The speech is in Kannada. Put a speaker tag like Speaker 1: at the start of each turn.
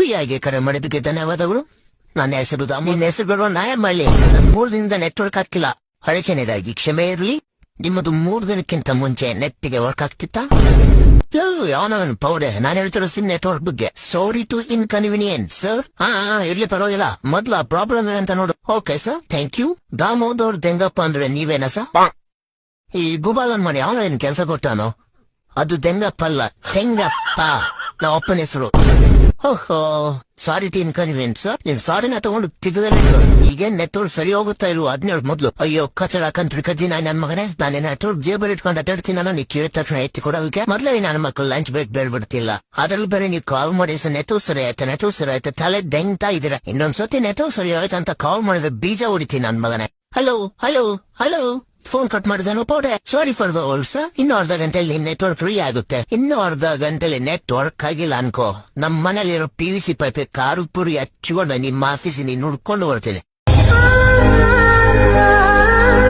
Speaker 1: ಫ್ರೀಯಾಗಿ ಕರೆ ಮಾಡಿದ್ದಕ್ಕೆ ಧನ್ಯವಾದಗಳು. ನನ್ನ ಹೆಸರು ದಾಮು. ನಿನ್ನ ಹೆಸರು ಬರುವ ನ್ಯಾಯ ಮಾಡಲಿ. ನನ್ 3 ದಿನದಿಂದ ನೆಟ್ವರ್ಕ್ ಆಗ್ತಿಲ್ಲ. ಹಳಚನೆದಾಗಿ ಕ್ಷಮೆ ಇರಲಿ. ನಿಮ್ಮದು 3 ದಿನಕ್ಕಿಂತ ಮುಂಚೆ ನೆಟ್ಟಿಗೆ ವರ್ಕ್ ಆಗ್ತಿತ್ತಾ? ಯಾವನವನ್ ಪೌಡೆ. ನಾನು ಹೇಳ್ತಿರೋ ಸಿಮ್ ನೆಟ್ವರ್ಕ್ ಬಗ್ಗೆ. Sorry to inconvenience sir. ಇರ್ಲಿ ಪರವಾಗಿಲ್ಲ. ಮೊದ್ಲ ಪ್ರಾಬ್ಲಮ್ ಏನಂತ ನೋಡು. Okay sir, thank you. Damodar Dengappa ಅಂದ್ರೆ ನೀವೇನ ಸರ್? ಈ ಗುಬಾಲನ್ ಮನೆ ಅವನ ಏನ್ ಕೆಲಸ ಕೊಟ್ಟಾನೋ? ಅದು ದೆಂಗಪ್ಪ ಅಲ್ಲ, ತೆಂಗಪ್ಪ. ನಾ ಅಪ್ಪನ ಹೆಸರು. ಓಹೋ, ಸಾರಿ ಟು ಇನ್ಕನ್ವೀನಿಯನ್ಸ್ ಸರ್. ನೀನ್ ಸಾರಿನ ತಗೊಂಡು ತಿಗದಲ್ಲ. ಈಗೇನ್ ನೆಟ್ವರ್ಕ್ ಸರಿ ಹೋಗುತ್ತಾ ಇಲ್ವೋ ಅದ್ನೇಳು ಮೊದ್ಲು. ಅಯ್ಯೋ ಕಚಡ ಕಂತ್ರಿ ಕಜ್ಜಿ ನನ್ ಮಗನೇ. ನಾನೇ ನೆಟ್ವರ್ಕ್ ಜೇಬಲ್ಲಿ ಇಟ್ಕೊಂಡು ಅಡ್ಡಾಡ್ತೀನಿ. ನೀ ಕೇಳಿದ ತಕ್ಷಣ ಎತ್ತಿ ಕೊಡೋದಕ್ಕೆ ಮೊದ್ಲೇ ನನ್ನ ಮಕ್ಕಳು ಲಂಚ್ ಬ್ರೇಕ್ ಬೇಡ್ಬಿಡ್ತಿಲ್ಲ. ಅದ್ರಲ್ಲಿ ಬೇರೆ ನೀವು ಕಾಲ್ ಮಾಡಿ ನೆಟ್ವರ್ಕ್ ಸರಿ ಆಯ್ತಾ ತಲೆ ದೆಂಗ್ತಾ ಇದೀರ. ಇನ್ನೊಂದ್ಸತಿ ನೆಟ್ವರ್ಕ್ ಸರಿ ಆಯ್ತು ಅಂತ ಕಾಲ್ ಮಾಡಿದ್ರೆ ಬೀಜ ಹೊಡಿತೀನಿ ನನ್ ಮಗನೇ. Hello hello hello. Phone cut ಮಾಡಿದಾನು ಪೌಡೆ. Sorry for the hold sir. ಇನ್ನೂ ಅರ್ಧ ಗಂಟೆಯಲ್ಲಿ ನೆಟ್ವರ್ಕ್ ಫ್ರೀ ಆಗುತ್ತೆ. ಇನ್ನೂ ಅರ್ಧ ಗಂಟೆಯಲ್ಲಿ ನೆಟ್ವರ್ಕ್ ಆಗಿಲ್ಲ ಅನ್ಕೋ. ನಮ್ ಮನೇಲಿರೋ PVC ಪೈಪ್ ಕಾರು ಪುರಿ ಹಚ್ಚಿಕೊಂಡು ನಿಮ್ಮ ಆಫೀಸಿಗೆ ನುಡ್ಕೊಂಡು ಬರ್ತೀನಿ.